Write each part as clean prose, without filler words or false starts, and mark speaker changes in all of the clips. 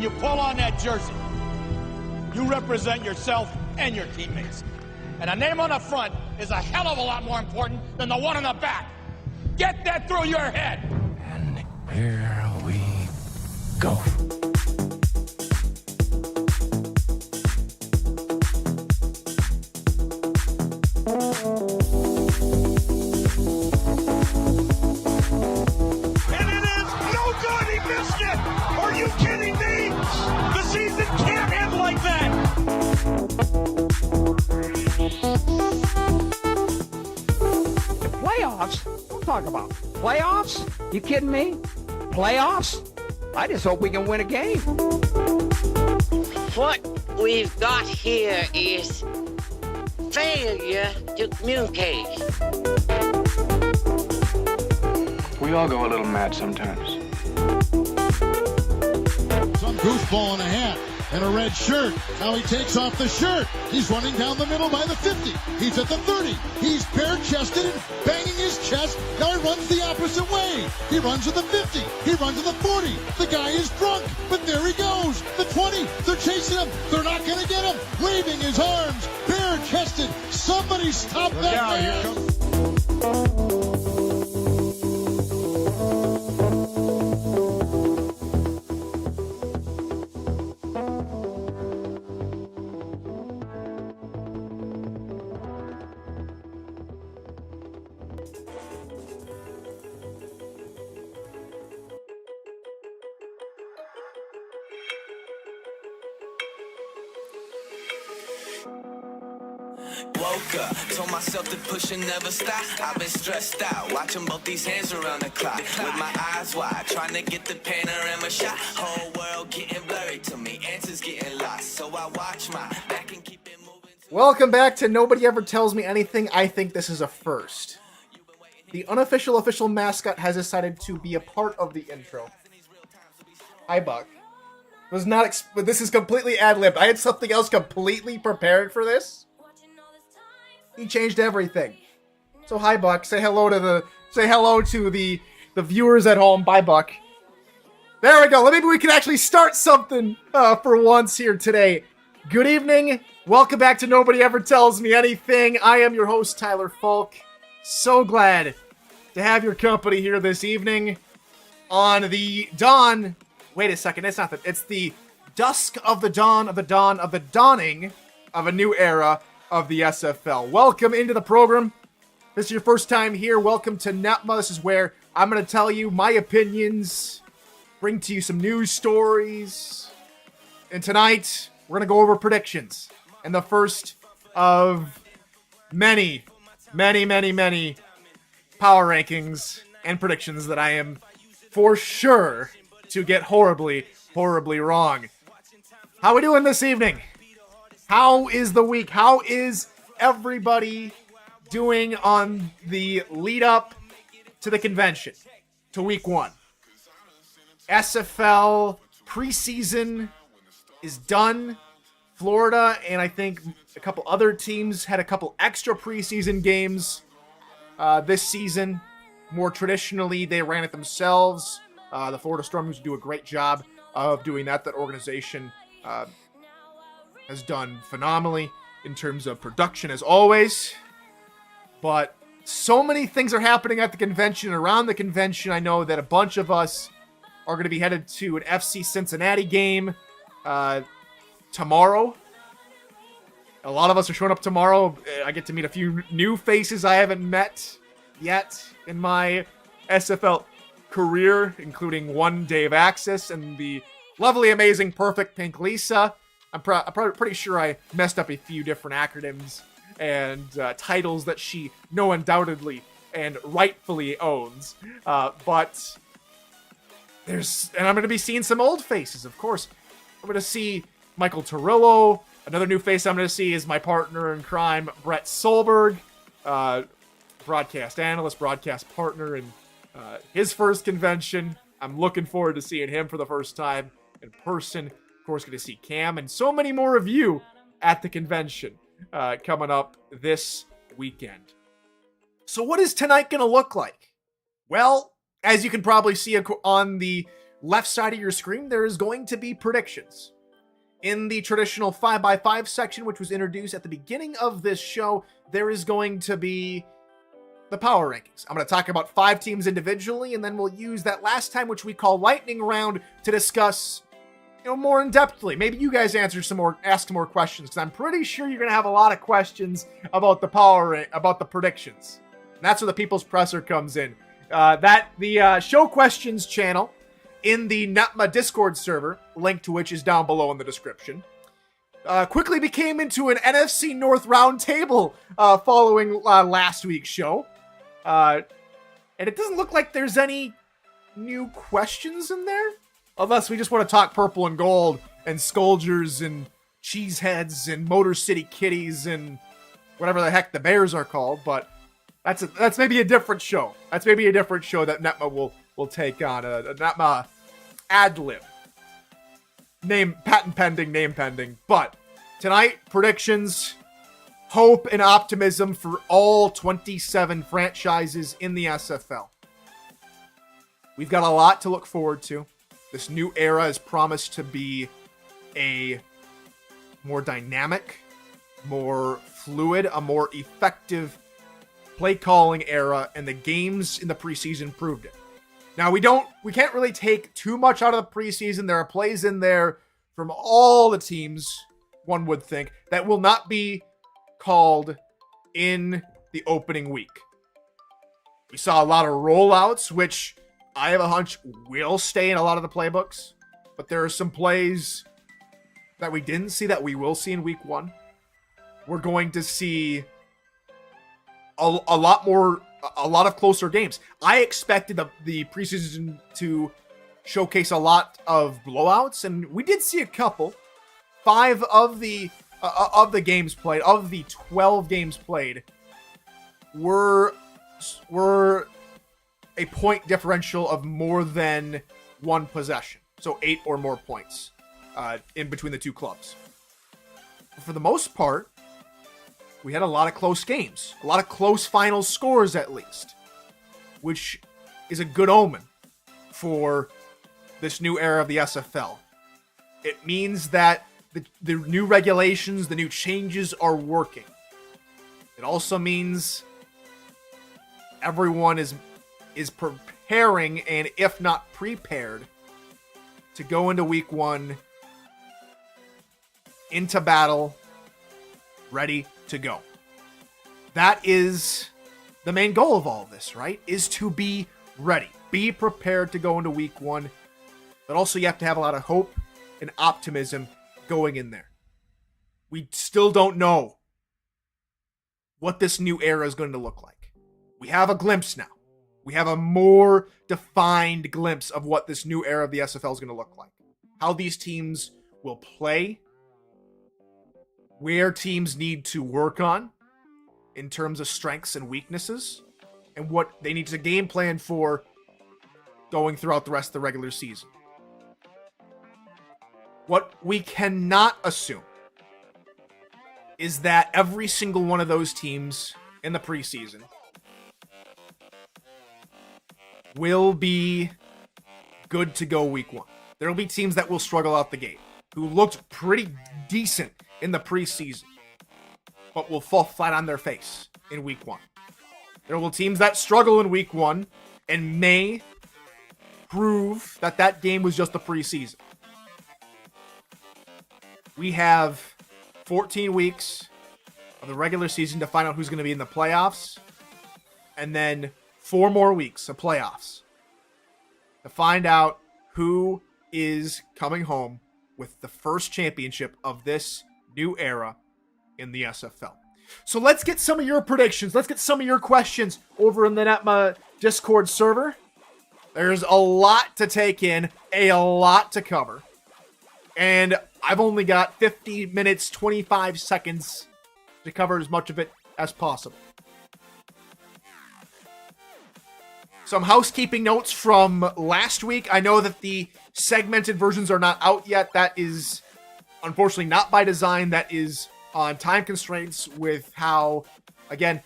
Speaker 1: When you pull on that jersey, you represent yourself and your teammates. And a name on the front is a hell of a lot more important than the one on the back. Get that through your head.
Speaker 2: And here we go.
Speaker 3: And it is no good. He missed it. Are you kidding me? The season can't end like that.
Speaker 4: Playoffs? Don't talk about playoffs. You kidding me? Playoffs? I just hope we can win a game.
Speaker 5: What we've got here is failure to communicate.
Speaker 2: We all go a little mad sometimes.
Speaker 6: Some goofball in a hat and a red shirt. Now he takes off the shirt. He's running down the middle by the 50. He's at the 30. He's bare-chested and banging his chest. Now he runs the opposite way. He runs to the 50. He runs to the 40. The guy is drunk, but there he goes. The 20. They're chasing him. They're not going to get him. Waving his arms. Bare-chested. Somebody stop that man.
Speaker 7: Woke up, told myself to push and never stop. I've been stressed out, watching both these hands around the clock. With my eyes wide, trying to get the panorama shot. Whole world getting blurry to me, answers getting lost. So I watch my back and keep it moving.
Speaker 8: Welcome back to Nobody Ever Tells Me Anything. I think this is a first. The unofficial official mascot has decided to be a part of the intro. Hi, Buck. Was not this is completely ad-libbed. I had something else completely prepared for this. He changed everything. So hi, Buck. Say hello to the viewers at home. Bye, Buck. There we go. Maybe we can actually start something for once here today. Good evening. Welcome back to Nobody Ever Tells Me Anything. I am your host, Tyler Falk. So glad to have your company here this evening on the dawn. Wait a second. It's not that. It's the dusk of the dawn of the dawn of the dawning of a new era of the SFL. Welcome into the program. This is your first time here. Welcome to NETMA. This is where I'm going to tell you my opinions, bring to you some news stories, and tonight we're going to go over predictions. And the first of many power rankings and predictions that I am for sure to get horribly wrong. How are we doing this evening? How is the week? How is everybody doing on the lead up to the convention, to week 1? SFL preseason is done. Florida and I think a couple other teams had a couple extra preseason games this season. More traditionally, they ran it themselves. The Florida Stormers do a great job of doing that. That organization has done phenomenally in terms of production as always. But so many things are happening at the convention and around the convention. I know that a bunch of us are going to be headed to an FC Cincinnati game tomorrow. A lot of us are showing up tomorrow. I get to meet a few new faces I haven't met yet in my SFL career, including one Dave Axis and the lovely, amazing, perfect Pink Lisa. I'm probably pretty sure I messed up a few different acronyms and titles that she undoubtedly and rightfully owns. But I'm going to be seeing some old faces, of course. I'm going to see Michael Torillo. Another new face I'm going to see is my partner in crime, Brett Solberg, broadcast analyst, broadcast partner in his first convention. I'm looking forward to seeing him for the first time in person. Of course, going to see Cam and so many more of you at the convention coming up this weekend. So what is tonight going to look like? Well, as you can probably see on the left side of your screen, there is going to be predictions. In the traditional 5x5 section, which was introduced at the beginning of this show, there is going to be the power rankings. I'm going to talk about 5 teams individually, and then we'll use that last time, which we call lightning round, to discuss, more in-depthly. Maybe you guys ask some more questions, because I'm pretty sure you're going to have a lot of questions about about the predictions. And that's where the People's Presser comes in. The show questions channel in the NETMA Discord server, link to which is down below in the description, quickly became into an NFC North roundtable following last week's show. And it doesn't look like there's any new questions in there. Unless we just want to talk purple and gold and Scoldgers and Cheeseheads and Motor City Kitties and whatever the heck the Bears are called. But that's maybe a different show. That's maybe a different show that NETMA will take on. A NETMA ad-lib. Patent pending, name pending. But tonight, predictions, hope, and optimism for all 27 franchises in the SFL. We've got a lot to look forward to. This new era is promised to be a more dynamic, more fluid, a more effective play calling era, and the games in the preseason proved it. Now, we can't really take too much out of the preseason. There are plays in there from all the teams, one would think, that will not be called in the opening week. We saw a lot of rollouts, which I have a hunch will stay in a lot of the playbooks, but there are some plays that we didn't see that we will see in week 1. We're going to see a lot of closer games. I expected the preseason to showcase a lot of blowouts, and we did see a couple. 5 of the games played, of the 12 games played, were a point differential of more than 1 possession. So 8 or more points in between the 2 clubs. For the most part, we had a lot of close games. A lot of close final scores, at least. Which is a good omen for this new era of the SFL. It means that the new regulations, the new changes are working. It also means everyone is preparing, and if not prepared, to go into week 1 into battle, ready to go. That is the main goal of all of this, right? Is to be ready. Be prepared to go into week 1, but also you have to have a lot of hope and optimism going in there. We still don't know what this new era is going to look like. We have a glimpse now. We have a more defined glimpse of what this new era of the SFL is going to look like. How these teams will play. Where teams need to work on in terms of strengths and weaknesses. And what they need to game plan for going throughout the rest of the regular season. What we cannot assume is that every single one of those teams in the preseason will be good to go week 1. There will be teams that will struggle out the gate, who looked pretty decent in the preseason, but will fall flat on their face in week 1. There will teams that struggle in week 1 and may prove that game was just a preseason. We have 14 weeks of the regular season to find out who's going to be in the playoffs, and then 4 more weeks of playoffs to find out who is coming home with the first championship of this new era in the SFL. So let's get some of your predictions. Let's get some of your questions over in the NETMA Discord server. There's a lot to take in, a lot to cover. And I've only got 50 minutes, 25 seconds to cover as much of it as possible. Some housekeeping notes from last week. I know that the segmented versions are not out yet. That is unfortunately not by design. That is on time constraints with how, again,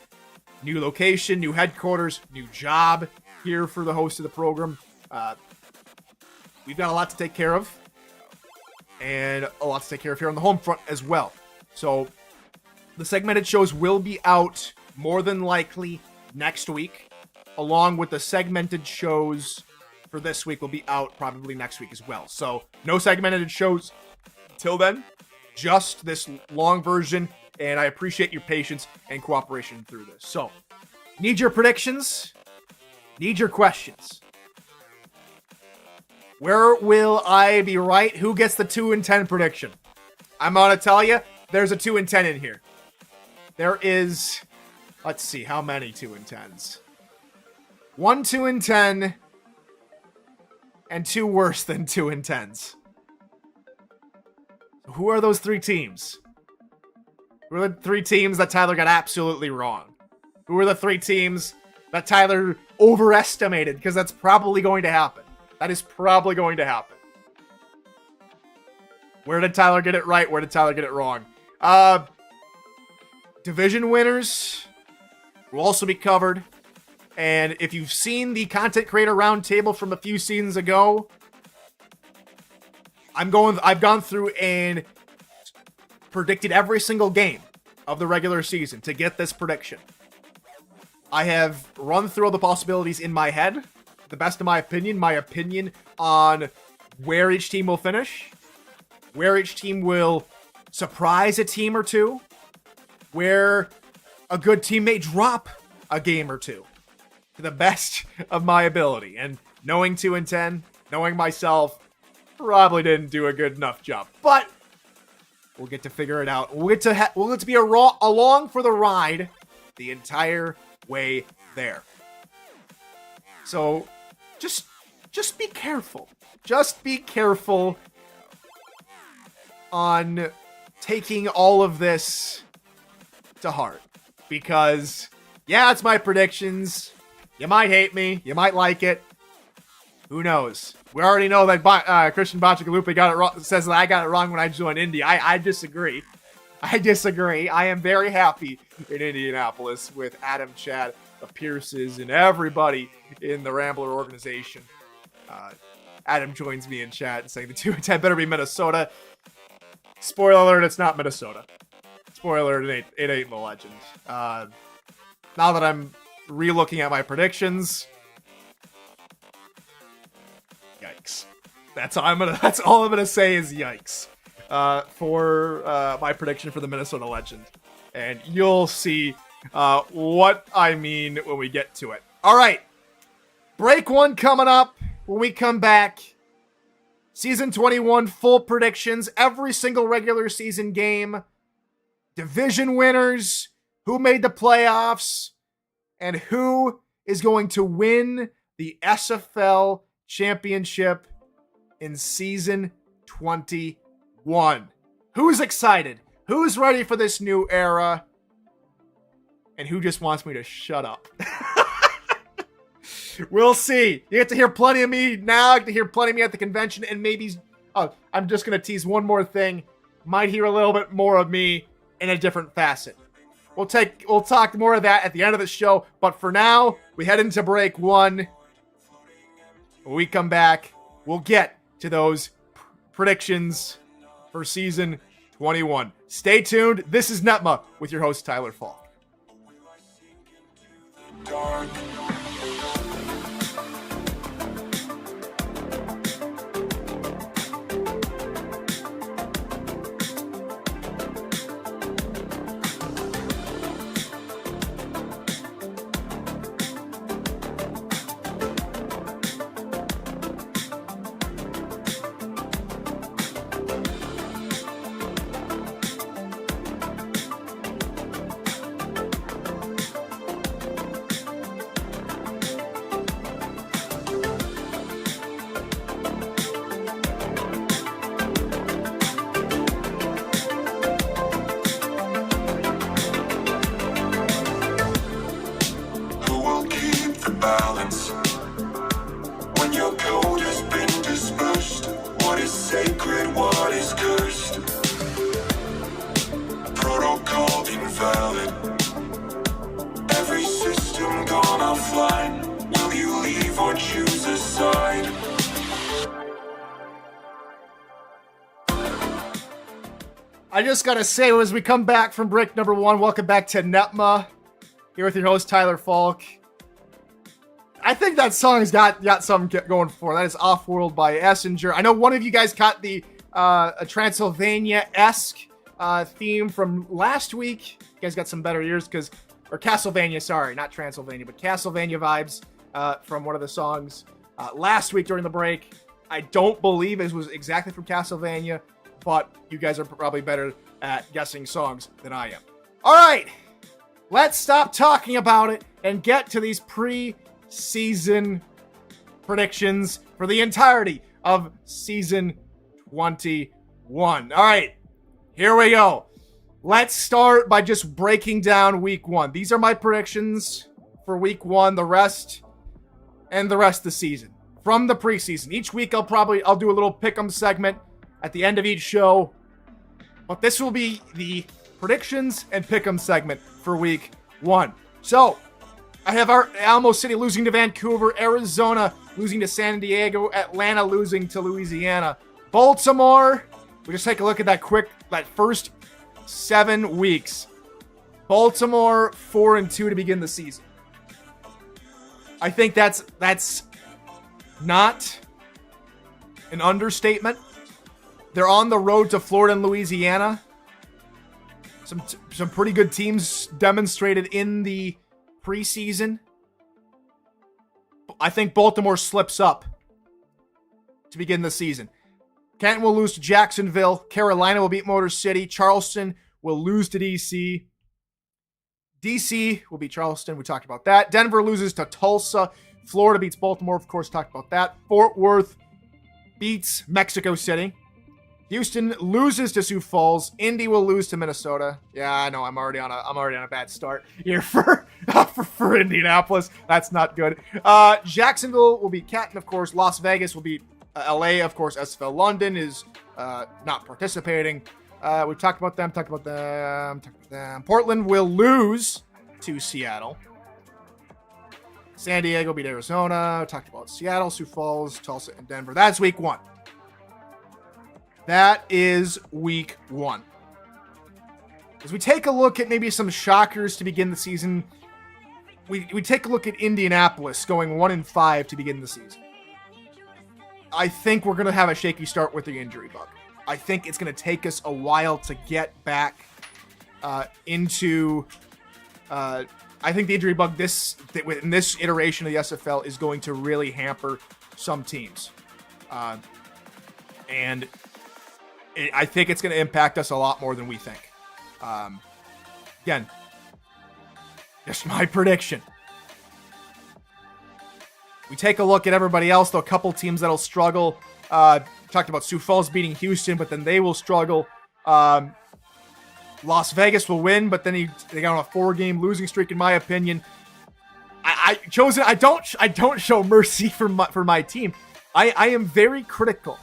Speaker 8: new location, new headquarters, new job here for the host of the program. we've got a lot to take care of. And a lot to take care of here on the home front as well. So the segmented shows will be out more than likely next week, along with the segmented shows for this week will be out probably next week as well. So no segmented shows till then, just this long version, and I appreciate your patience and cooperation through this. So, need your predictions, need your questions. Where will I be right? Who gets the 2-10 prediction? I'm gonna tell you, there's a 2-10 in here. There is, let's see, how many 2-10s? 1 2-10, and 2 worse than 2-10s. Who are those 3 teams? Who are the 3 teams that Tyler got absolutely wrong? Who are the 3 teams that Tyler overestimated? Because that's probably going to happen. That is probably going to happen. Where did Tyler get it right? Where did Tyler get it wrong? Division winners will also be covered. And if you've seen the Content Creator Roundtable from a few seasons ago, I've gone through and predicted every single game of the regular season to get this prediction. I have run through all the possibilities in my head, the best of my opinion on where each team will finish, where each team will surprise a team or two, where a good team may drop a game or two, to the best of my ability. And knowing 2-10, knowing myself, probably didn't do a good enough job. But we'll get to figure it out. We'll get to be along for the ride the entire way there. So just be careful. Just be careful on taking all of this to heart. Because, yeah, it's my predictions. You might hate me. You might like it. Who knows? We already know that Christian Bacigalupi got it wrong, says that I got it wrong when I joined Indy. I disagree. I disagree. I am very happy in Indianapolis with Adam, Chad, the Pierces, and everybody in the Rambler organization. Adam joins me in chat saying the 2-10 better be Minnesota. Spoiler alert, it's not Minnesota. Spoiler alert, it ain't the Legend. Now that I'm re-looking at my predictions, yikes. That's all I'm gonna say is yikes for my prediction for the Minnesota Legend, and you'll see what I mean when we get to it. All right, break 1 coming up. When we come back, season 21 full predictions, every single regular season game, division winners, who made the playoffs, and who is going to win the SFL Championship in season 21. Who's excited? Who's ready for this new era? And who just wants me to shut up? We'll see. You get to hear plenty of me now. You get to hear plenty of me at the convention, and maybe... Oh, I'm just going to tease one more thing. Might hear a little bit more of me in a different facet. We'll talk more of that at the end of the show, but for now, we head into break 1. When we come back, we'll get to those predictions for season 21. Stay tuned. This is NETMA with your host, Tyler Falk. I just gotta say, as we come back from break number 1, welcome back to NETMA. Here with your host, Tyler Falk. I think that song's got something going for it. That is Off-World by Essinger. I know one of you guys caught the a Transylvania-esque theme from last week. You guys got some better ears or Castlevania, sorry, not Transylvania, but Castlevania vibes from one of the songs last week during the break. I don't believe it was exactly from Castlevania, but you guys are probably better at guessing songs than I am. All right, let's stop talking about it and get to these pre-season predictions for the entirety of season 21. All right, here we go. Let's start by just breaking down week 1. These are my predictions for week 1, the rest of the season from the preseason. Each week I'll do a little pick'em segment at the end of each show, but this will be the predictions and pick'em segment for week 1. So I have our Alamo City losing to Vancouver, Arizona losing to San Diego, Atlanta losing to Louisiana, Baltimore. We just take a look at that first 7 weeks. Baltimore 4-2 to begin the season. I think that's not an understatement. They're on the road to Florida and Louisiana. Some pretty good teams demonstrated in the preseason. I think Baltimore slips up to begin the season. Canton will lose to Jacksonville. Carolina will beat Motor City. Charleston will lose to DC. DC will beat Charleston. We talked about that. Denver loses to Tulsa. Florida beats Baltimore. Of course, talked about that. Fort Worth beats Mexico City. Houston loses to Sioux Falls. Indy will lose to Minnesota. Yeah, I know. I'm already on a bad start here for Indianapolis. That's not good. Jacksonville will beat Canton, of course. Las Vegas will beat LA, of course. SFL London is not participating. We've talked about them. Portland will lose to Seattle. San Diego beat Arizona. Talked about Seattle, Sioux Falls, Tulsa, and Denver. That's week 1. That is week 1. As we take a look at maybe some shockers to begin the season, we take a look at Indianapolis going 1-5 to begin the season. I think we're going to have a shaky start with the injury bug. I think it's going to take us a while to get back into... I think the injury bug in this iteration of the SFL is going to really hamper some teams. And I think it's going to impact us a lot more than we think. Again, just my prediction. We take a look at everybody else, though, a couple teams that'll struggle. Talked about Sioux Falls beating Houston, but then they will struggle. Las Vegas will win, but then they got on a 4-game losing streak, in my opinion. I don't show mercy for my team. I am very critical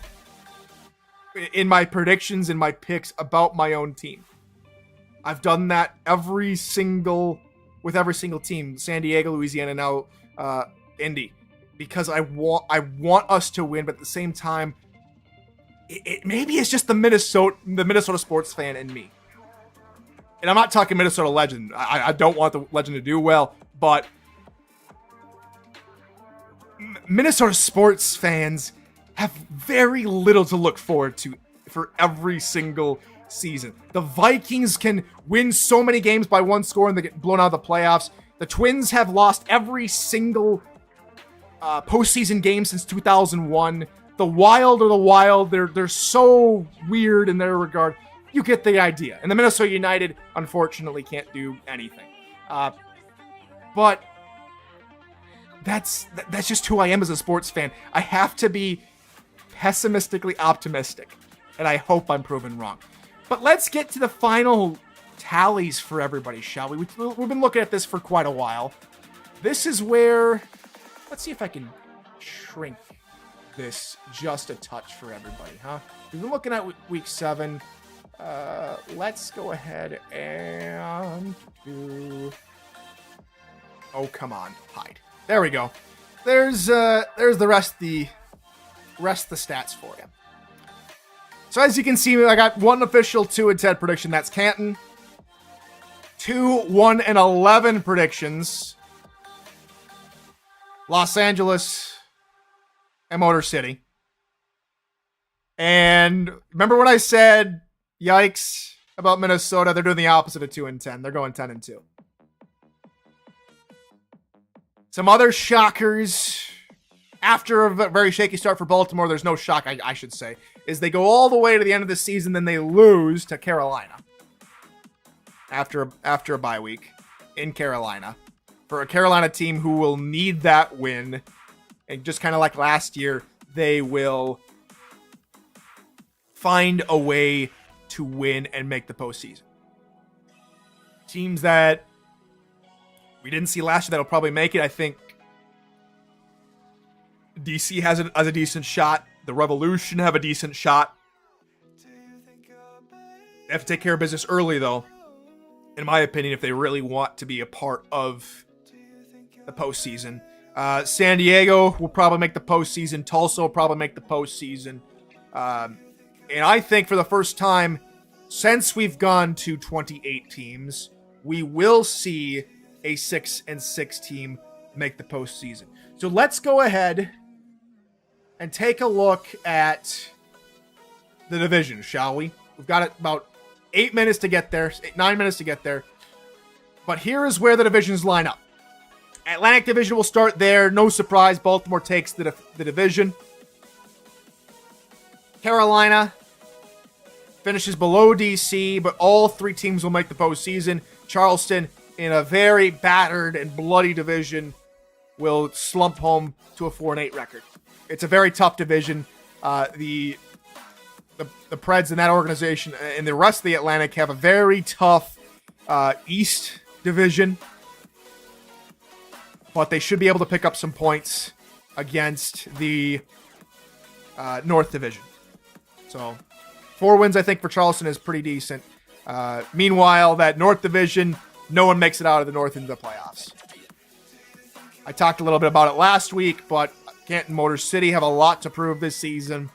Speaker 8: in my predictions and my picks about my own team. I've done that with every single team, San Diego, Louisiana, now Indy, because I want us to win, but at the same time, maybe it's just the Minnesota sports fan in me. And I'm not talking Minnesota Legend. I don't want the Legend to do well, but Minnesota sports fans have very little to look forward to for every single season. The Vikings can win so many games by 1 score and they get blown out of the playoffs. The Twins have lost every single postseason game since 2001. The Wild are the Wild. They're so weird in their regard. You get the idea. And the Minnesota United, unfortunately, can't do anything. But that's just who I am as a sports fan. I have to be pessimistically optimistic, and I hope I'm proven wrong. But let's get to the final tallies for everybody, shall we? We've been looking at this for quite a while. This is where... Let's see if I can shrink this just a touch for everybody, huh? We've been looking at week 7. Let's go ahead and do... Oh, come on. Hide. There we go. There's the rest of the stats for you. So as you can see, I got one official 2-10 prediction. That's Canton. 2, 1, and 11 predictions. Los Angeles and Motor City. And remember what I said, yikes, about Minnesota? They're doing the opposite of 2-10. They're going 10-2. Some other shockers. After a very shaky start for Baltimore, there's no shock, I should say, is they go all the way to the end of the season, then they lose to Carolina. After a bye week in Carolina. For a Carolina team who will need that win. And just kind of like last year, they will find a way to win and make the postseason. Teams that we didn't see last year that'll probably make it. I think DC has a decent shot. The Revolution have a decent shot. They have to take care of business early, though, in my opinion, if they really want to be a part of the postseason. San Diego will probably make the postseason. Tulsa will probably make the postseason. And I think for the first time since we've gone to 28 teams, we will see a 6-6 team make the postseason. So let's go ahead and take a look at the division, shall we? We've got about 8 minutes to get there, 9 minutes to get there. But here is where the divisions line up. Atlantic Division will start there. No surprise, Baltimore takes the division. Carolina finishes below DC, but all 3 teams will make the postseason. Charleston, in a very battered and bloody division, will slump home to a 4-8 record. It's a very tough division. The Preds in that organization and the rest of the Atlantic have a very tough East division, but they should be able to pick up some points against the North division. So 4 wins, I think, for Charleston is pretty decent. Meanwhile, that North division, no one makes it out of the North into the playoffs. I talked a little bit about it last week, but Canton Motor City have a lot to prove this season.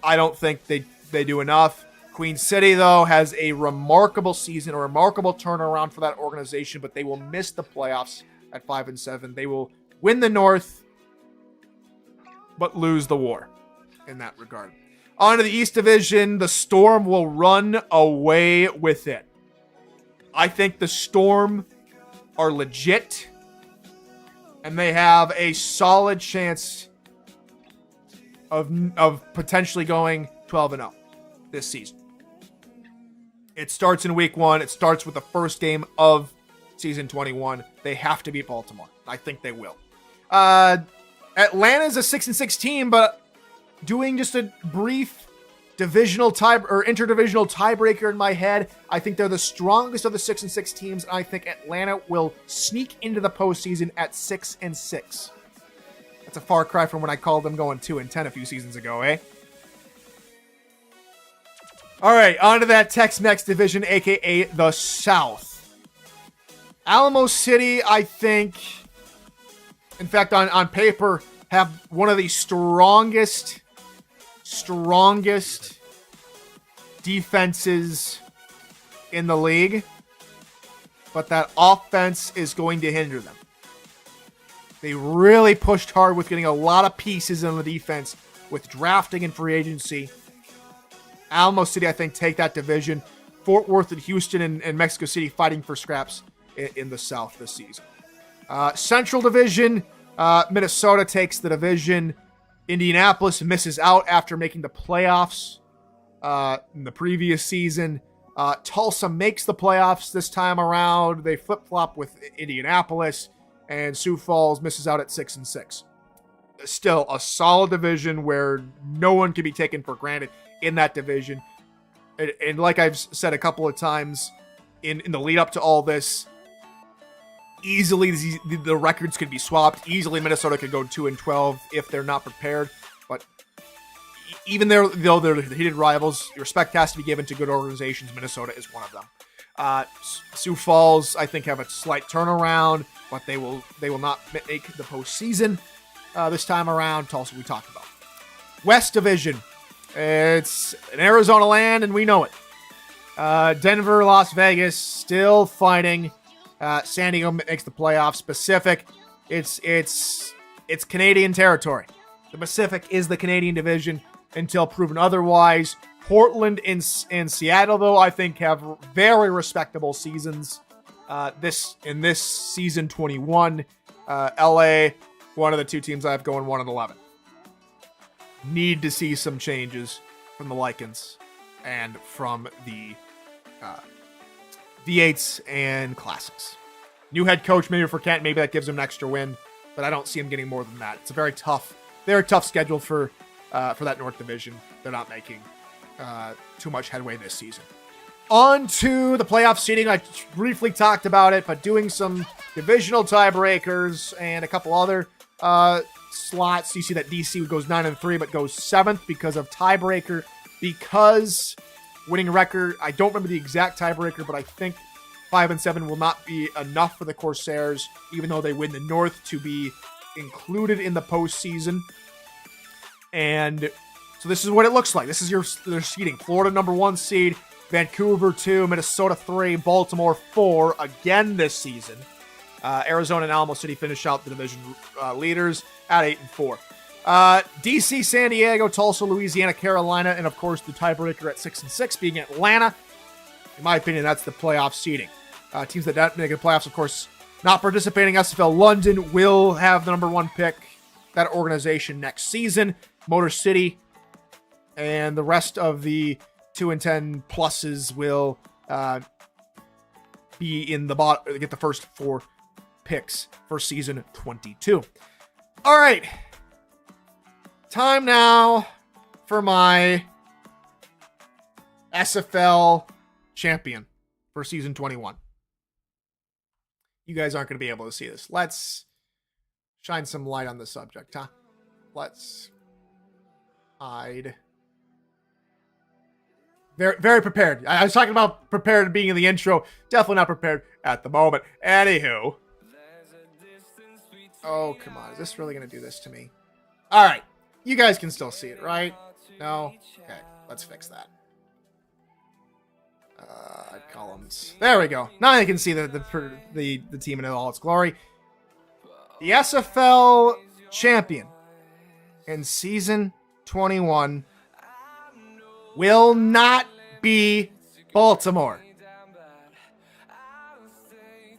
Speaker 8: I don't think they do enough. Queen City, though, has a remarkable season, a remarkable turnaround for that organization, but they will miss the playoffs at 5-7. They will win the North, but lose the war in that regard. On to the East Division, the Storm will run away with it. I think the Storm are legit, and they have a solid chance of potentially going 12-0 this season. It starts in week 1. It starts with the first game of season 21. They have to beat Baltimore. I think they will. Atlanta's a 6-6 team, but doing just a brief divisional interdivisional tiebreaker in my head, I think they're the strongest of the 6-6 teams, and I think Atlanta will sneak into the postseason at 6-6. That's a far cry from when I called them going 2-10 a few seasons ago, eh? All right, on to that Tex-Mex division, a.k.a. the South. Alamo City, I think, in fact, on paper, have one of the strongest defenses in the league, but that offense is going to hinder them. They really pushed hard with getting a lot of pieces in the defense with drafting and free agency. Alamo City, I think, take that division. Fort Worth and Houston and Mexico City fighting for scraps in the South this season. Central Division, Minnesota takes the division. Indianapolis misses out after making the playoffs in the previous season. Tulsa makes the playoffs this time around. They flip-flop with Indianapolis, and Sioux Falls misses out at 6-6. Still a solid division where no one can be taken for granted in that division. And like I've said a couple of times in the lead up to all this, easily the records could be swapped. Easily Minnesota could go 2-12 if they're not prepared. But even though they're heated rivals, respect has to be given to good organizations. Minnesota is one of them. Sioux Falls, I think, have a slight turnaround, but they will not make the postseason this time around. Tulsa, we talked about. West Division, It's an Arizona land, and we know it. Denver, Las Vegas, still fighting. San Diego makes the playoffs. Pacific, it's Canadian territory. The Pacific is the Canadian division until proven otherwise. Portland and Seattle, though, I think have very respectable seasons. This season 21, LA, one of the two teams I have going 1-11. Need to see some changes from the Lycans and from the V8s and Classics. New head coach, maybe for Kent, maybe that gives him an extra win, but I don't see him getting more than that. It's a very tough schedule for that North Division. They're not making too much headway this season. On to the playoff seeding. I briefly talked about it, but doing some divisional tiebreakers and a couple other slots. You see that DC goes 9-3, but goes 7th because of tiebreaker. Because winning record, I don't remember the exact tiebreaker, but I think 5-7 will not be enough for the Corsairs, even though they win the North, to be included in the postseason. And so this is what it looks like. This is their seeding. Florida number 1 seed, Vancouver 2, Minnesota 3, Baltimore 4 again this season. Arizona and Alamo City finish out the division leaders at 8-4. DC, San Diego, Tulsa, Louisiana, Carolina, and of course the tiebreaker at 6-6 being Atlanta. In my opinion, that's the playoff seeding. Teams that don't make the playoffs, of course, not participating. SFL London will have the number 1 pick, that organization, next season. Motor City and the rest of the 2-10 pluses will be in the bottom, get the first 4 picks for season 22. All right. Time now for my SFL champion for season 21. You guys aren't going to be able to see this. Let's shine some light on the subject, huh? Let's hide. Very, very prepared. I was talking about prepared being in the intro. Definitely not prepared at the moment. Anywho. Oh, come on. Is this really going to do this to me? All right. You guys can still see it, right? No? Okay. Let's fix that. Columns. There we go. Now you can see the team in all its glory. The SFL champion in season 21 will not be Baltimore.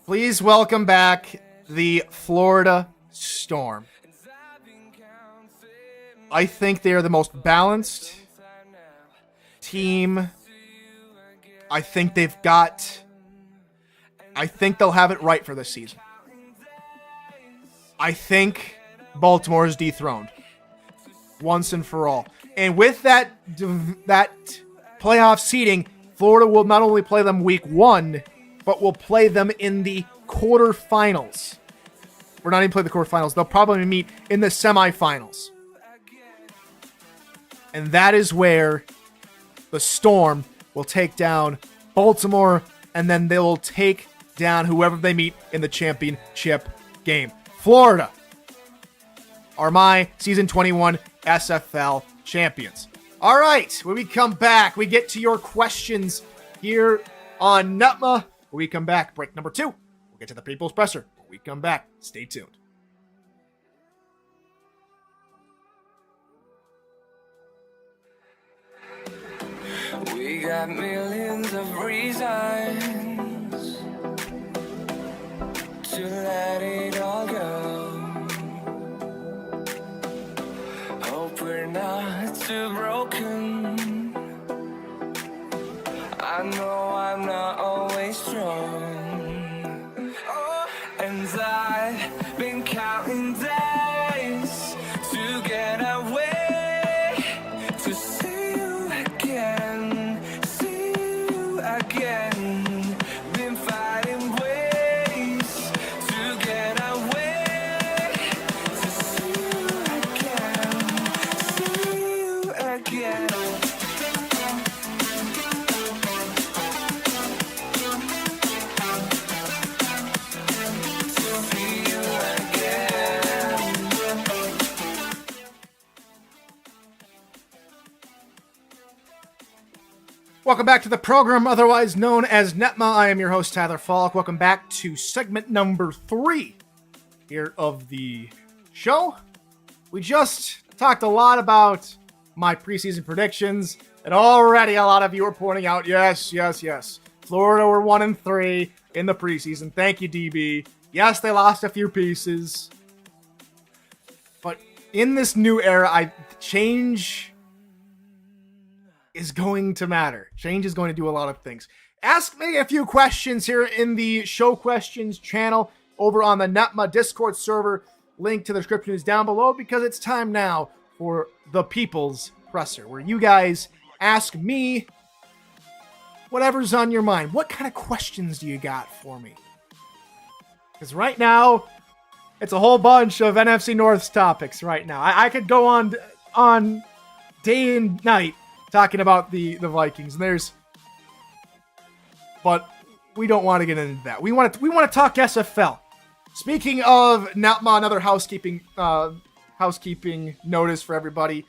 Speaker 8: Please welcome back the Florida Storm. I think they are the most balanced team. I think they'll have it right for this season. I think Baltimore is dethroned once and for all. And with that playoff seeding, Florida will not only play them week 1, but will play them in the quarterfinals. We're not even playing the quarterfinals. They'll probably meet in the semifinals. And that is where the Storm will take down Baltimore, and then they will take down whoever they meet in the championship game. Florida are my season 21 SFL champions. All right, when we come back, we get to your questions here on NETMA. When we come back, break number 2. We'll get to the People's Presser. When we come back, stay tuned.
Speaker 7: We got millions of reasons to let it all go. Hope we're not too broken. I know I'm not always strong. And I've been counting days to get away, to see you again, see you again. Been fighting ways to get away, to see you again, see you again.
Speaker 8: Welcome back to the program, otherwise known as NETMA. I am your host, Tyler Falk. Welcome back to segment number 3 here of the show. We just talked a lot about my preseason predictions, and already a lot of you are pointing out, yes. Florida were 1-3 in the preseason. Thank you, DB. Yes, they lost a few pieces. But in this new era, change is going to matter. Change is going to do a lot of things. Ask me a few questions here in the Show Questions channel over on the NETMA Discord server. Link to the description is down below, because it's time now for the People's Presser, where you guys ask me whatever's on your mind. What kind of questions do you got for me? Because right now, it's a whole bunch of NFC North topics right now. I could go on day and night talking about the Vikings. But we don't want to get into that. We want to talk SFL. Speaking of NETMA, another housekeeping notice for everybody.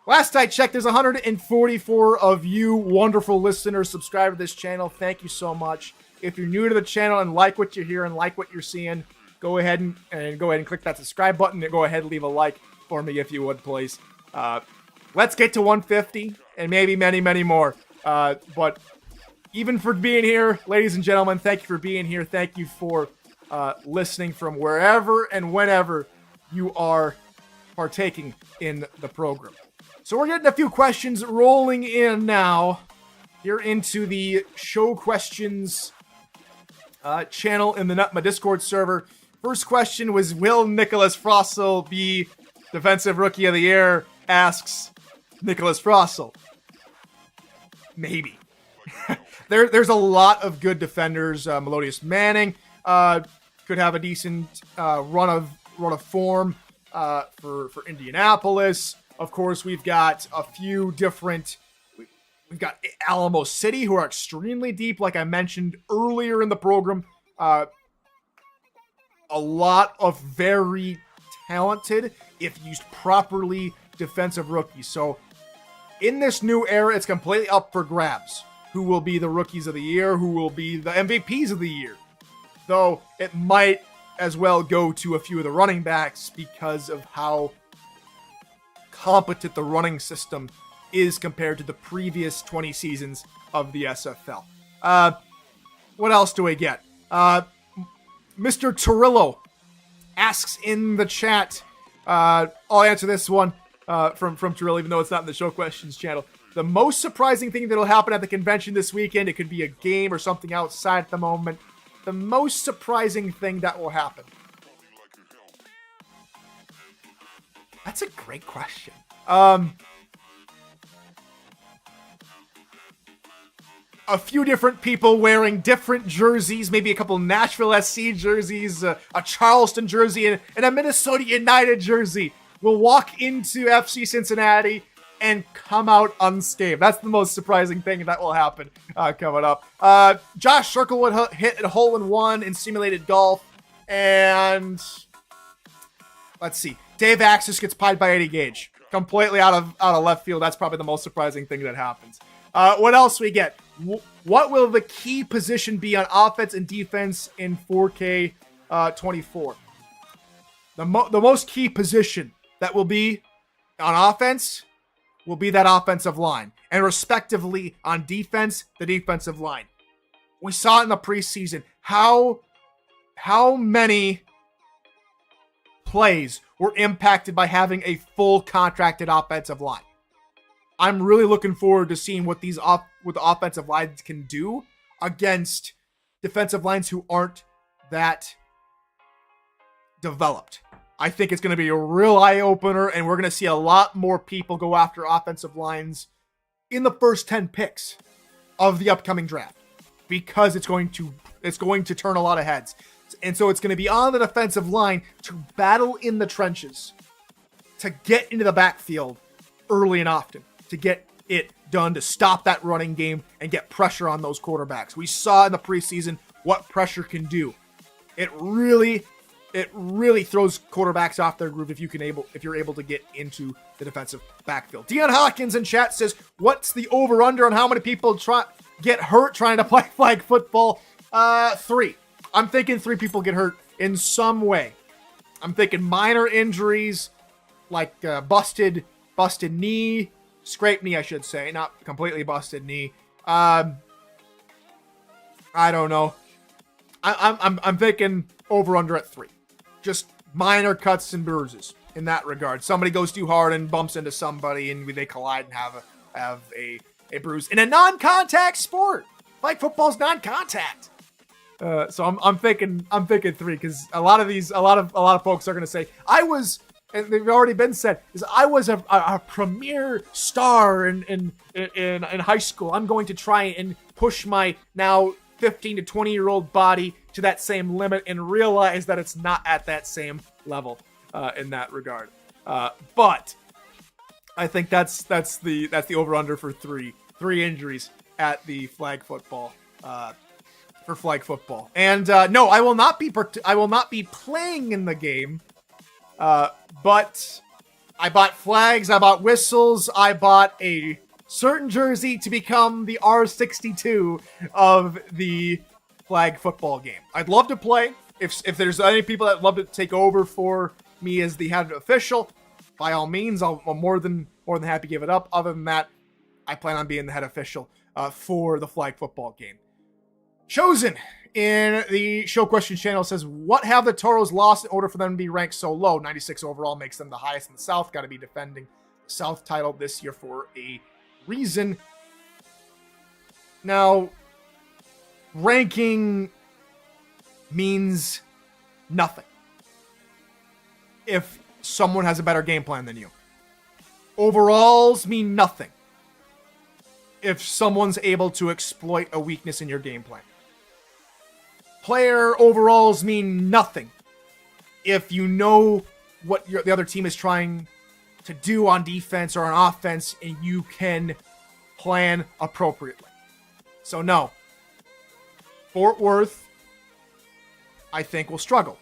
Speaker 8: Last I checked, there's 144 of you wonderful listeners subscribed to this channel. Thank you so much. If you're new to the channel and like what you hear and like what you're seeing, go ahead and click that subscribe button and go ahead and leave a like for me if you would, please. Let's get to 150 and maybe many, many more. But even for being here, ladies and gentlemen, thank you for being here. Thank you for listening from wherever and whenever you are partaking in the program. So we're getting a few questions rolling in now here into the Show Questions channel in the NETMA Discord server. First question was, will Nicholas Frossel be Defensive Rookie of the Year? Asks Nicholas Frossel. Maybe. There's a lot of good defenders. Melodious Manning could have a decent run of form for Indianapolis. Of course, we've got a few different. We've got Alamo City, who are extremely deep, like I mentioned earlier in the program. A lot of very talented, if used properly, defensive rookies. So in this new era, it's completely up for grabs. Who will be the rookies of the year? Who will be the MVPs of the year? Though it might as well go to a few of the running backs because of how competent the running system is compared to the previous 20 seasons of the SFL. What else do we get? Mr. Torillo asks in the chat, I'll answer this one from Torillo, even though it's not in the Show Questions channel. The most surprising thing that will happen at the convention this weekend, it could be a game or something outside at the moment. The most surprising thing that will happen. That's a great question. A few different people wearing different jerseys, maybe a couple Nashville SC jerseys, a Charleston jersey, and a Minnesota United jersey will walk into FC Cincinnati and come out unscathed. That's the most surprising thing that will happen coming up. Josh Circlewood hit a hole-in-one in simulated golf, and let's see, Dave Axis gets pied by Eddie Gage. Completely out of left field. That's probably the most surprising thing that happens. What else we get? What will the key position be on offense and defense in 4K 24? The most key position that will be on offense will be that offensive line, and respectively on defense, the defensive line. We saw it in the preseason. How many plays were impacted by having a full contracted offensive line? I'm really looking forward to seeing what the offensive lines can do against defensive lines who aren't that developed. I think it's going to be a real eye-opener, and we're going to see a lot more people go after offensive lines in the first 10 picks of the upcoming draft, because it's going to turn a lot of heads. And so it's going to be on the defensive line to battle in the trenches, to get into the backfield early and often, to get it done, to stop that running game and get pressure on those quarterbacks. We saw in the preseason what pressure can do. It really it really throws quarterbacks off their groove if you're able to get into the defensive backfield. Dion Hawkins in chat says, what's the over-under on how many people get hurt trying to play flag football? 3. I'm thinking 3 people get hurt in some way. I'm thinking minor injuries, like busted knee, scraped knee, I should say, not completely busted knee. I don't know. I'm thinking over-under at 3. Just minor cuts and bruises in that regard. Somebody goes too hard and bumps into somebody, and they collide and have a bruise in a non-contact sport. Flag football's non-contact. So I'm thinking 3, because a lot of folks are gonna say and they've already been said, is I was a premier star in high school. I'm going to try and push my now 15 to 20-year-old body to that same limit and realize that it's not at that same level in that regard. But I think that's the over-under for 3 injuries at the flag football for flag football. And no, I will not be playing in the game. But I bought flags, I bought whistles, I bought a certain jersey to become the R62 of the flag football game. I'd love to play. If there's any people that love to take over for me as the head official, by all means, I'm more than happy to give it up. Other than that, I plan on being the head official for the flag football game. Chosen in the show question channel says, what have the Toros lost in order for them to be ranked so low? 96 overall makes them the highest in the South. Got to be defending the South title this year for a reason. Now, ranking means nothing if someone has a better game plan than you. Overalls mean nothing if someone's able to exploit a weakness in your game plan. Player overalls mean nothing if you know what the other team is trying to do on defense or on offense and you can plan appropriately. So no, Fort Worth, I think, will struggle.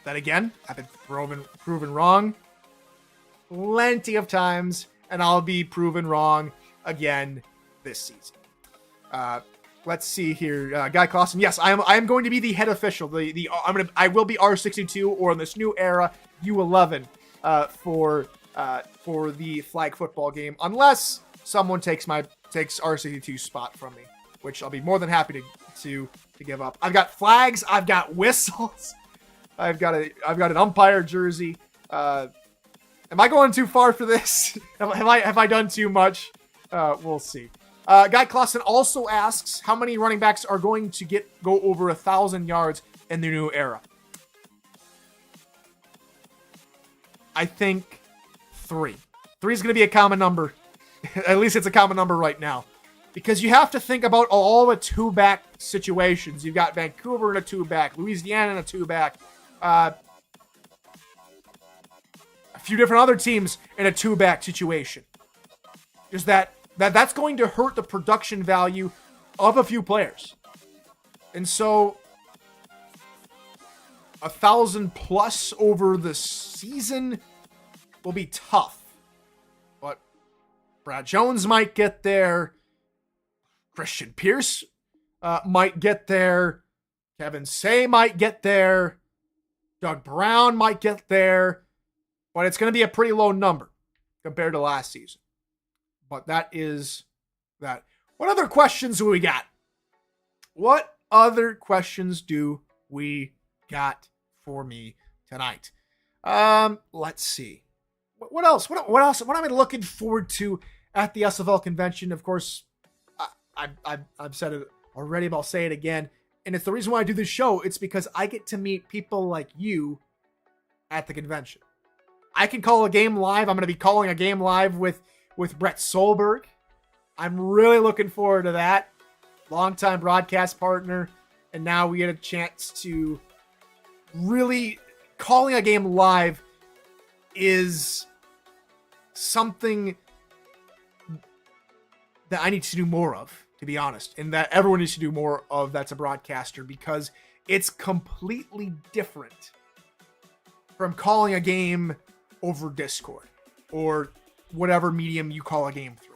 Speaker 8: Then again, I've been proven wrong plenty of times, and I'll be proven wrong again this season. Let's see here, Guy Clausen. Yes, I am going to be the head official. I will be R62, or in this new era, U11 for the flag football game, unless someone takes R62 spot from me, which I'll be more than happy to give up. I've got flags. I've got whistles. I've got an umpire jersey. Am I going too far for this? Have I done too much? We'll see. Guy Clausen also asks, how many running backs are going to go over 1,000 yards in the new era? I think 3. 3 is going to be a common number. At least it's a common number right now. Because you have to think about all the 2-back situations. You've got Vancouver in a 2-back, Louisiana in a 2-back, a few different other teams in a 2-back situation. Is that's going to hurt the production value of a few players. And so 1,000 plus over the season will be tough. But Brad Jones might get there. Christian Pierce might get there. Kevin Say might get there. Doug Brown might get there. But it's going to be a pretty low number compared to last season. But that is that. What other questions do we got? What other questions do we got for me tonight? Let's see. What else? What else? What am I looking forward to at the SFL convention? Of course, I've said it already, but I'll say it again. And it's the reason why I do this show. It's because I get to meet people like you at the convention. I can call a game live. I'm going to be calling a game live with Brett Solberg. I'm really looking forward to that. Longtime broadcast partner. And now we get a chance to really calling a game live is something that I need to do more of, to be honest. And that everyone needs to do more of that's a broadcaster, because it's completely different from calling a game over Discord or whatever medium you call a game through.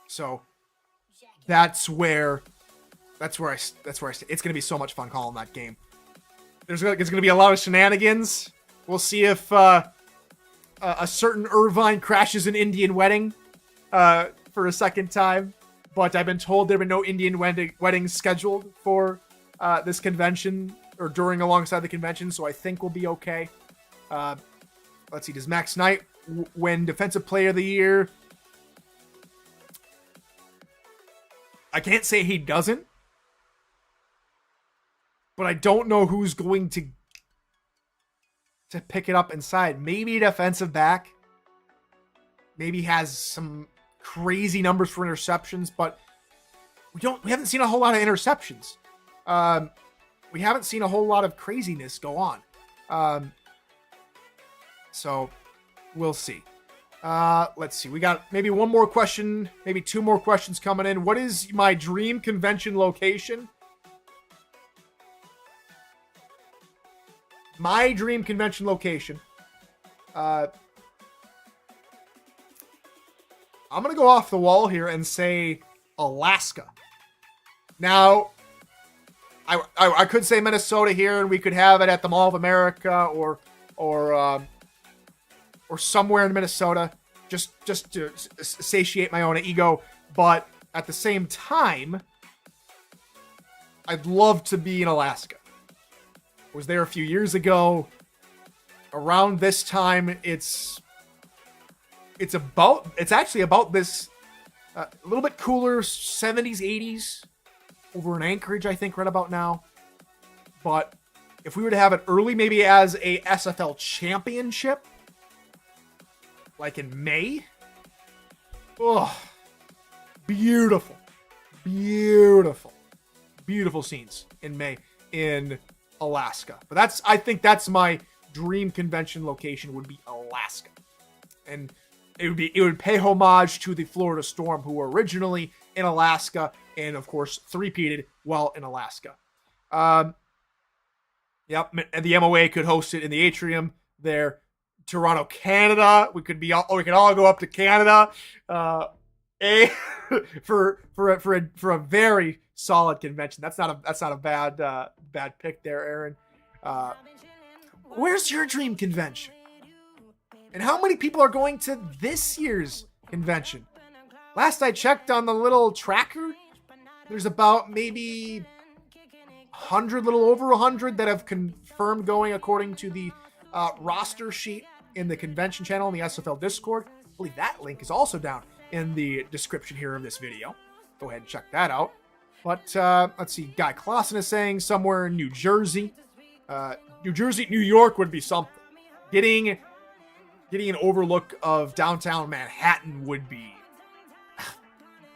Speaker 8: So that's where I stay. It's going to be so much fun calling that game. There's going to be a lot of shenanigans. We'll see if a certain Irvine crashes an Indian wedding for a second time. But I've been told there have been no Indian weddings scheduled for this convention or during alongside the convention, so I think we'll be okay. Let's see, does Max Knight win Defensive Player of the Year? I can't say he doesn't, but I don't know who's going to pick it up inside. Maybe defensive back. Maybe has some crazy numbers for interceptions, but we haven't seen a whole lot of interceptions. We haven't seen a whole lot of craziness go on. So we'll see. Let's see. We got maybe one more question, maybe two more questions coming in. What is my dream convention location? My dream convention location. I'm going to go off the wall here and say Alaska. Now, I could say Minnesota here, and we could have it at the Mall of America or somewhere in Minnesota, just to satiate my own ego. But at the same time, I'd love to be in Alaska. I was there a few years ago. Around this time, it's actually about this a little bit cooler 70s, 80s over in Anchorage, I think, right about now. But if we were to have it early, maybe as a SFL Championship, like in May. Oh, beautiful. Beautiful scenes in May in Alaska. But I think that's my dream convention location, would be Alaska. And it would pay homage to the Florida Storm, who were originally in Alaska and of course three-peated while in Alaska. Yep, and the MOA could host it in the atrium there. Toronto, Canada. We could all go up to Canada. For a very solid convention. That's not a bad pick there, Aaron. Where's your dream convention? And how many people are going to this year's convention? Last I checked on the little tracker, there's about maybe 100, little over 100 that have confirmed going according to the roster sheet in the convention channel in the SFL Discord. I believe that link is also down in the description here of this video. Go ahead and check that out. But let's see, Guy Clausen is saying somewhere in New Jersey. New York would be something. Getting an overlook of downtown Manhattan would be...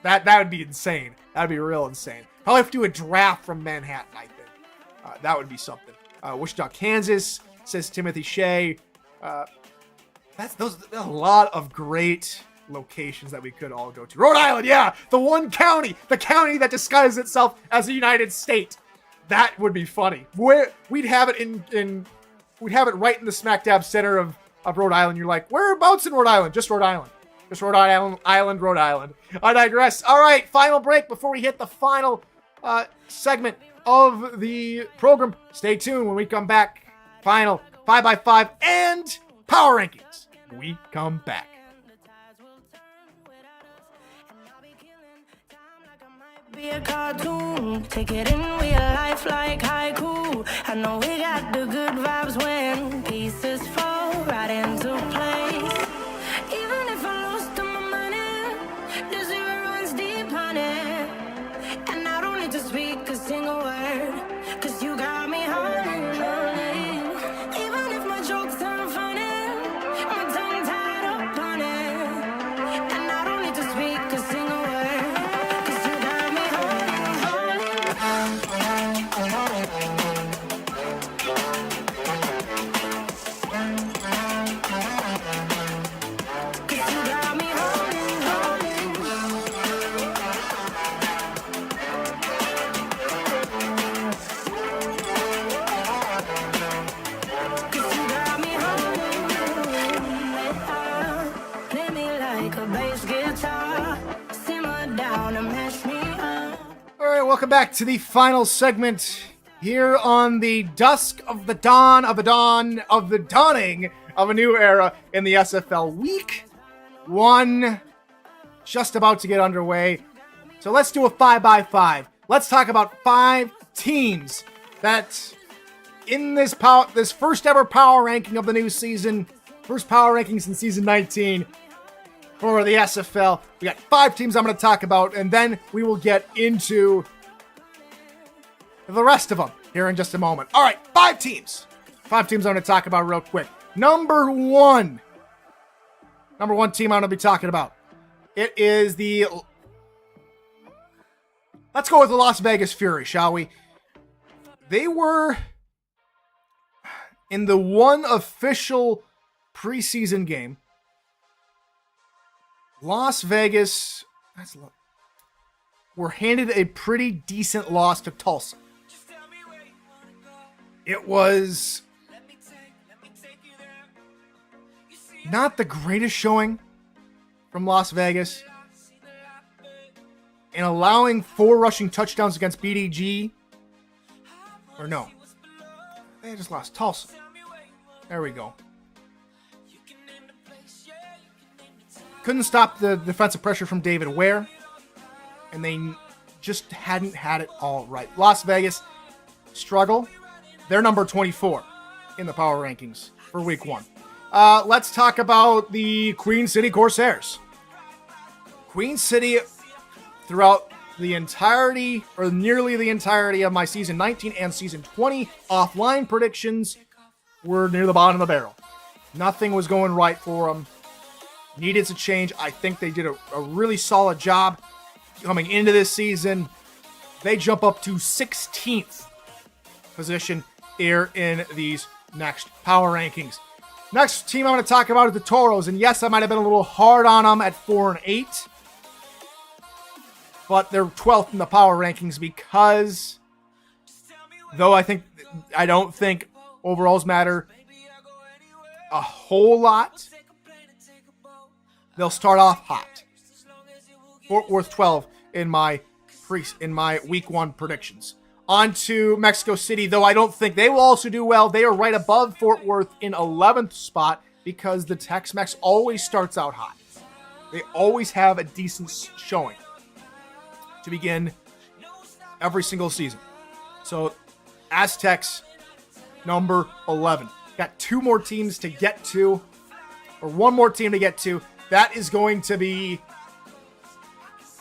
Speaker 8: that would be insane. That would be real insane. Probably have to do a draft from Manhattan, I think. That would be something. Wichita, Kansas, says Timothy Shea. That's a lot of great locations that we could all go to. Rhode Island, yeah! The one county! The county that disguises itself as a United State. That would be funny. We'd have it we'd have it right in the smack dab center of Rhode Island. You're like, whereabouts in Rhode Island? Just Rhode Island. Just Rhode Island, Rhode Island. I digress. All right, final break before we hit the final segment of the program. Stay tuned when we come back. Final 5x5 and Power Rankings. We come back.
Speaker 9: Be a cartoon, take it in real life like haiku. I know we got the good vibes when pieces fall right into place. Even if I lost all my money, the zero runs deep, honey. And I don't need to speak a single word, 'cause you got me holding, holding. Even if my jokes aren't funny, my tongue tied up on it. And I don't need to speak a single word. bass guitar. Simmer down and mash me up.
Speaker 8: All right, welcome back to the final segment here on the dusk of the dawn of the dawn of the dawning of a new era in the SFL Week 1. Just about to get underway. So let's do a 5x5. Let's talk about 5 teams that in this first ever power ranking of the new season, first power rankings in season 19 for the SFL. We got 5 teams I'm going to talk about, and then we will get into the rest of them here in just a moment. All right, 5 teams. 5 teams I'm going to talk about real quick. Number one team I'm going to be talking about. It is the... Let's go with the Las Vegas Fury, shall we? They were in the one official preseason game. Las Vegas were handed a pretty decent loss to Tulsa. It was not the greatest showing from Las Vegas, and allowing 4 rushing touchdowns against BDG. Or no, they just lost Tulsa. There we go. Couldn't stop the defensive pressure from David Ware, and they just hadn't had it all right. Las Vegas struggle. They're number 24 in the power rankings for week 1. Let's talk about the Queen City Corsairs. Queen City, throughout the entirety, or nearly the entirety of my season 19 and season 20 offline predictions, were near the bottom of the barrel. Nothing was going right for them. Needed to change. I think they did a really solid job coming into this season. They jump up to 16th position here in these next power rankings. Next team I'm going to talk about is the Toros. And yes, I might have been a little hard on them at 4-8. But they're 12th in the power rankings because, though I don't think overalls matter a whole lot, they'll start off hot. Fort Worth 12 in my week 1 predictions. On to Mexico City, though I don't think they will also do well. They are right above Fort Worth in 11th spot because the Tex-Mex always starts out hot. They always have a decent showing to begin every single season. So Aztecs, number 11. Got 2 more teams to get to, or 1 more team to get to. That is going to be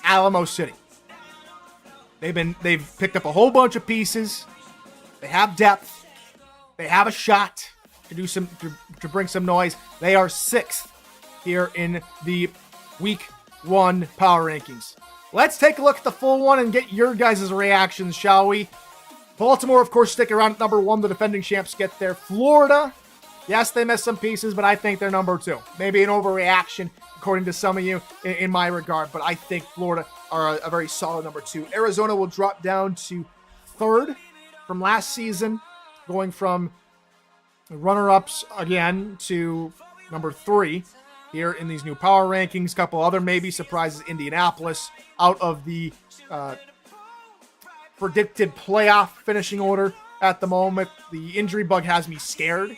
Speaker 8: Alamo City. They've picked up a whole bunch of pieces. They have depth. They have a shot to bring some noise. They are 6th here in the week 1 power rankings. Let's take a look at the full one and get your guys' reactions, shall we? Baltimore, of course, stick around at number 1. The defending champs get there. Florida, yes, they missed some pieces, but I think they're number 2. Maybe an overreaction, according to some of you, in my regard, but I think Florida are a very solid number 2. Arizona will drop down to 3rd from last season, going from runner-ups again to number 3 here in these new power rankings. Couple other maybe surprises. Indianapolis out of the predicted playoff finishing order at the moment. The injury bug has me scared.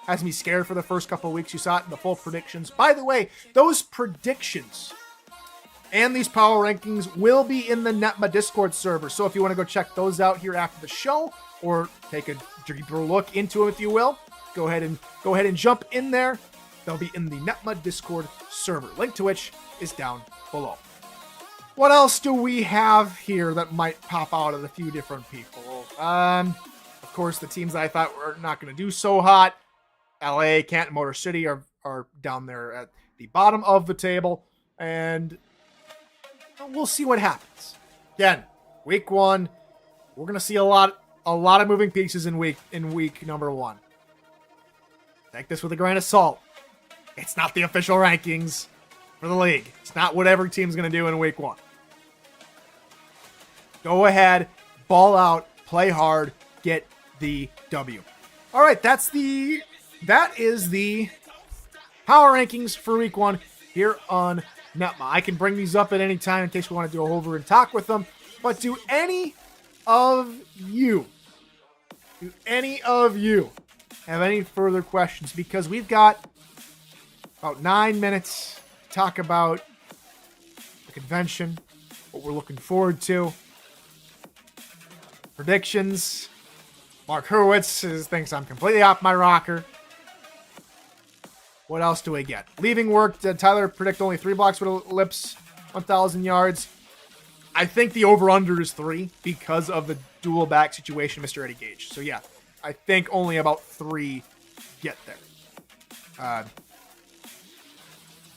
Speaker 8: Has me scared for the first couple of weeks. You saw it in the full predictions. By the way, those predictions and these power rankings will be in the NETMA Discord server. So if you want to go check those out here after the show, or take a deeper look into them, if you will, go ahead and jump in there. They'll be in the NETMA Discord server, link to which is down below. What else do we have here that might pop out of a few different people? Of course, the teams that I thought were not going to do so hot. LA, Canton, Motor City are down there at the bottom of the table, and we'll see what happens. Again, week 1, we're going to see a lot of moving pieces in week number 1. Take this with a grain of salt. It's not the official rankings for the league. It's not what every team's going to do in week 1. Go ahead, ball out, play hard, get the W. All right, that is the power rankings for week 1 here on NETMA. I can bring these up at any time in case we want to do a over and talk with them. But do any of you have any further questions? Because we've got about 9 minutes to talk about the convention, what we're looking forward to, predictions. Mark Hurwitz thinks I'm completely off my rocker. What else do we get? Leaving work, did Tyler predict only 3 blocks with ellipse, 1,000 yards? I think the over-under is 3 because of the dual back situation, Mr. Eddie Gage. So yeah, I think only about 3 get there.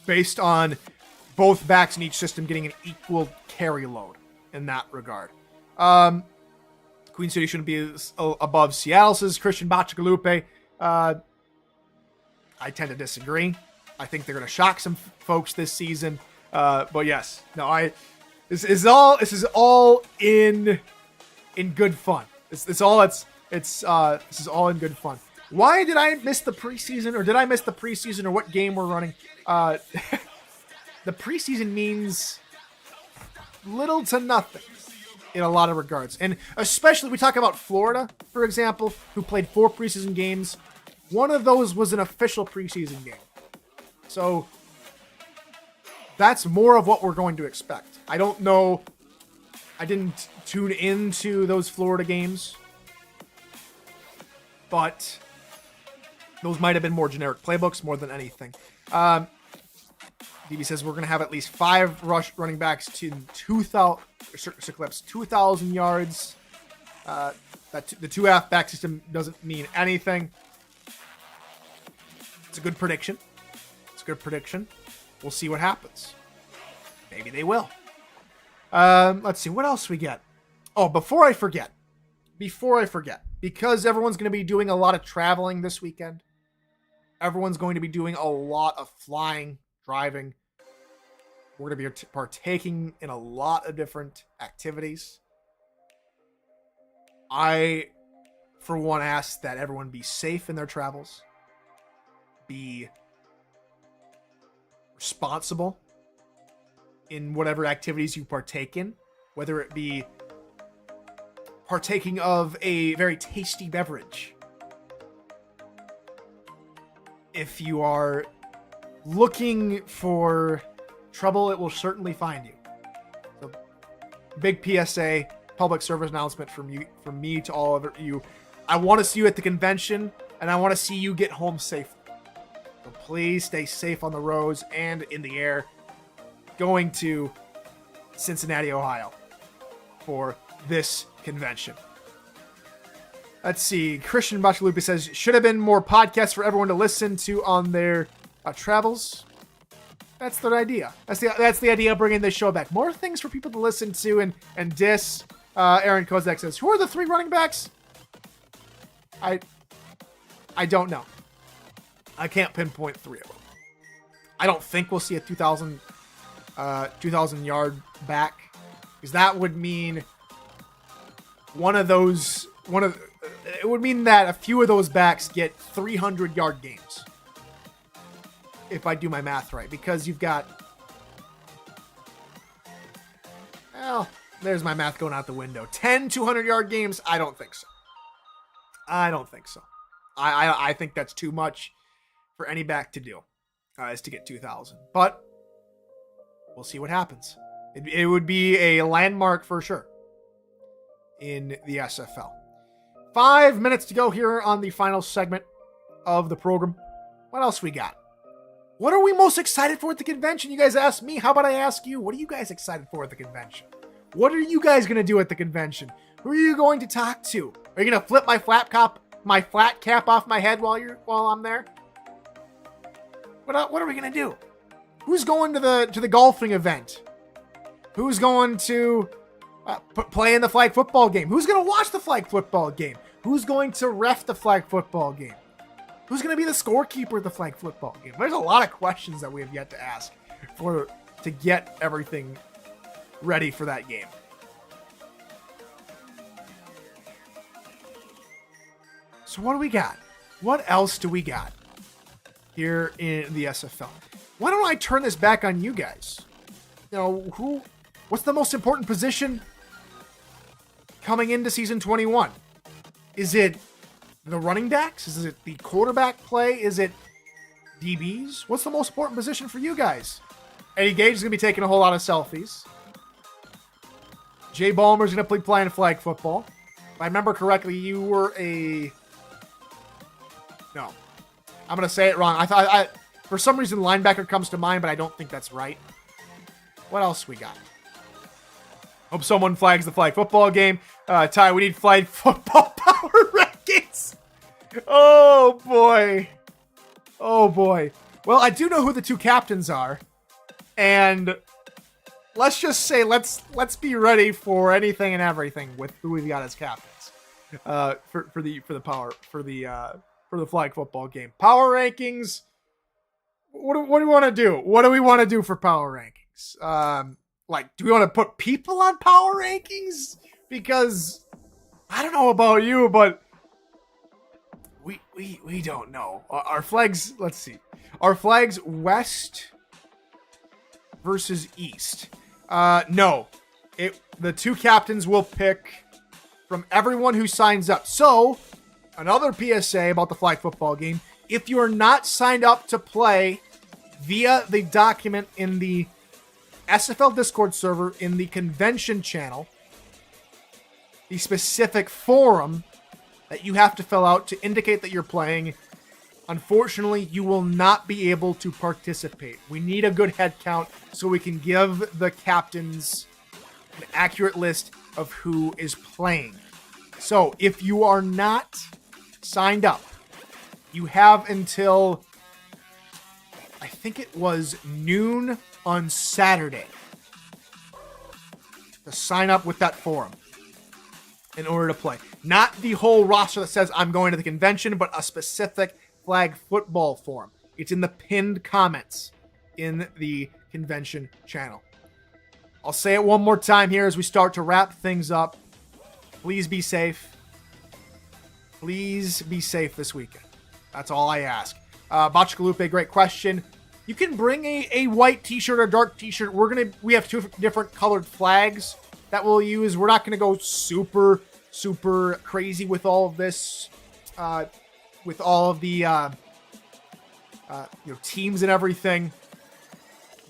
Speaker 8: Based on both backs in each system getting an equal carry load in that regard. Queen City shouldn't be above Seattle, says Christian Bacigalupe. I tend to disagree. I think they're going to shock some folks this season. But yes, no, this is all in good fun. This is all in good fun. Why did I miss the preseason, or did I miss the preseason, or what game we're running? The preseason means little to nothing in a lot of regards. And especially we talk about Florida, for example, who played 4 preseason games. One of those was an official preseason game. So that's more of what we're going to expect. I don't know. I didn't tune into those Florida games, but those might have been more generic playbooks more than anything. DB says we're going to have at least 5 running backs to 2,000 yards. That the 2 halfback system doesn't mean anything. It's a good prediction. We'll see what happens. Maybe they will. Let's see what else we get. Oh, before I forget, because everyone's going to be doing a lot of traveling this weekend. Everyone's going to be doing a lot of flying, driving. We're going to be partaking in a lot of different activities. I, for one, ask that everyone be safe in their travels. Be responsible in whatever activities you partake in, whether it be partaking of a very tasty beverage. If you are looking for trouble, it will certainly find you. So, big PSA, public service announcement from me to all of you. I want to see you at the convention, and I want to see you get home safely. So please stay safe on the roads and in the air going to Cincinnati, Ohio for this convention. Let's see. Christian Bachalupi says, should have been more podcasts for everyone to listen to on their travels. That's the idea. That's the idea of bringing this show back. More things for people to listen to and diss. Aaron Kozak says, who are the 3 running backs? I don't know. I can't pinpoint 3 of them. I don't think we'll see a 2,000 yard back, because that would mean it would mean that a few of those backs get 300 yard games. If I do my math right, because you've got, well, there's my math going out the window. 10 200 yard games. I don't think so. I think that's too much for any back to do, is to get 2,000. But we'll see what happens. It would be a landmark for sure in the SFL. 5 minutes to go here on the final segment of the program. What else we got? What are we most excited for at the convention? You guys asked me. How about I ask you? What are you guys excited for at the convention? What are you guys going to do at the convention? Who are you going to talk to? Are you going to flip my flat cap off my head while I'm there? What are we going to do? Who's going to the golfing event? Who's going to play in the flag football game? Who's going to watch the flag football game? Who's going to ref the flag football game? Who's going to be the scorekeeper of the flag football game? There's a lot of questions that we have yet to ask to get everything ready for that game. So what do we got? What else do we got here in the SFL? why don't I turn this back on you guys? You know, what's the most important position coming into season 21? Is it the running backs? Is it the quarterback play? Is it DBs? What's the most important position for you guys? Eddie Gage is going to be taking a whole lot of selfies. Jay Ballmer's going to be playing flag football. If I remember correctly, you were a... No. I'm going to say it wrong. I for some reason, linebacker comes to mind, but I don't think that's right. What else we got? Hope someone flags the flag football game. Ty, we need flag football power rankings. Oh, boy. Oh, boy. Well, I do know who the two captains are. And let's just say let's be ready for anything and everything with who we've got as captains for the flag football game. Power rankings. What do we want to do? What do we want to do for power rankings? Do we want to put people on power rankings? Because I don't know about you, but we don't know. Our flags. Let's see. Our flags west versus east. No. The two captains will pick from everyone who signs up. So, another PSA about the flag football game. If you are not signed up to play via the document in the SFL Discord server in the convention channel, the specific forum that you have to fill out to indicate that you're playing, unfortunately, you will not be able to participate. We need a good head count so we can give the captains an accurate list of who is playing. So, if you are not signed up, you have until, I think it was noon on Saturday, to sign up with that forum in order to play. Not the whole roster that says I'm going to the convention, but a specific flag football forum. It's in the pinned comments in the convention channel. I'll say it one more time here as we start to wrap things up. Please be safe. Please be safe this weekend. That's all I ask. Bachkalupe, great question. You can bring a white t-shirt or dark t-shirt. We have two different colored flags that we'll use. We're not going to go super crazy with all of this, with all of the teams and everything.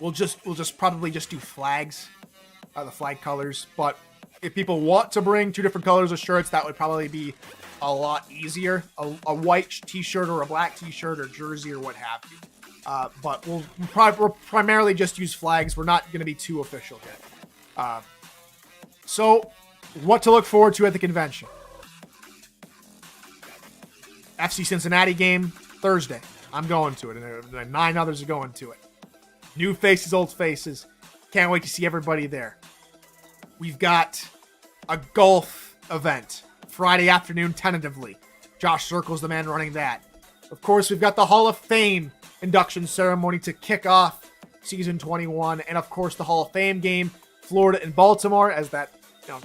Speaker 8: We'll just probably just do flags, the flag colors. But if people want to bring two different colors of shirts, that would probably be a lot easier. A white t-shirt or a black t-shirt or jersey or what have you. But we'll primarily just use flags. We're not going to be too official yet. So, what to look forward to at the convention? FC Cincinnati game, Thursday. I'm going to it, and 9 others are going to it. New faces, old faces. Can't wait to see everybody there. We've got a golf event, Friday afternoon, tentatively. Josh Circle's the man running that. Of course, we've got the Hall of Fame induction ceremony to kick off season 21, and of course the Hall of Fame game, Florida and Baltimore, as that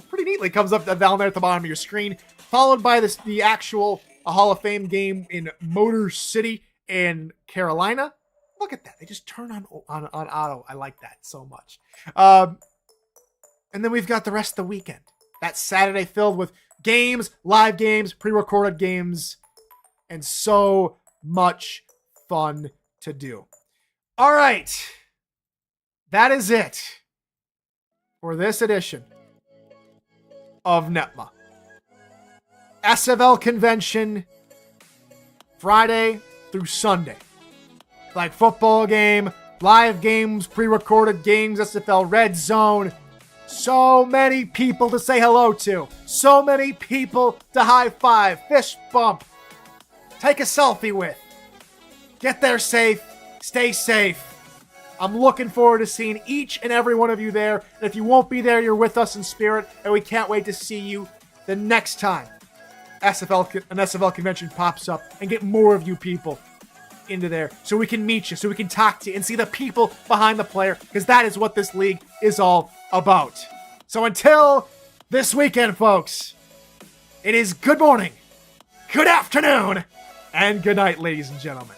Speaker 8: pretty neatly comes up down there at the bottom of your screen, followed by the actual Hall of Fame game in Motor City in Carolina. Look at that. They just turn on auto. I like that so much. And then we've got the rest of the weekend. That Saturday filled with games, live games, pre-recorded games, and so much fun to do. All right. That is it for this edition of NETMA. SFL Convention, Friday through Sunday. Like football game, live games, pre-recorded games, SFL Red Zone. So many people to say hello to. So many people to high five, fist bump, take a selfie with. Get there safe. Stay safe. I'm looking forward to seeing each and every one of you there. And if you won't be there, you're with us in spirit. And we can't wait to see you the next time an SFL convention pops up and get more of you people into there so we can meet you, so we can talk to you and see the people behind the player, because that is what this league is all about. So until this weekend, folks, it is good morning, good afternoon, and good night, ladies and gentlemen.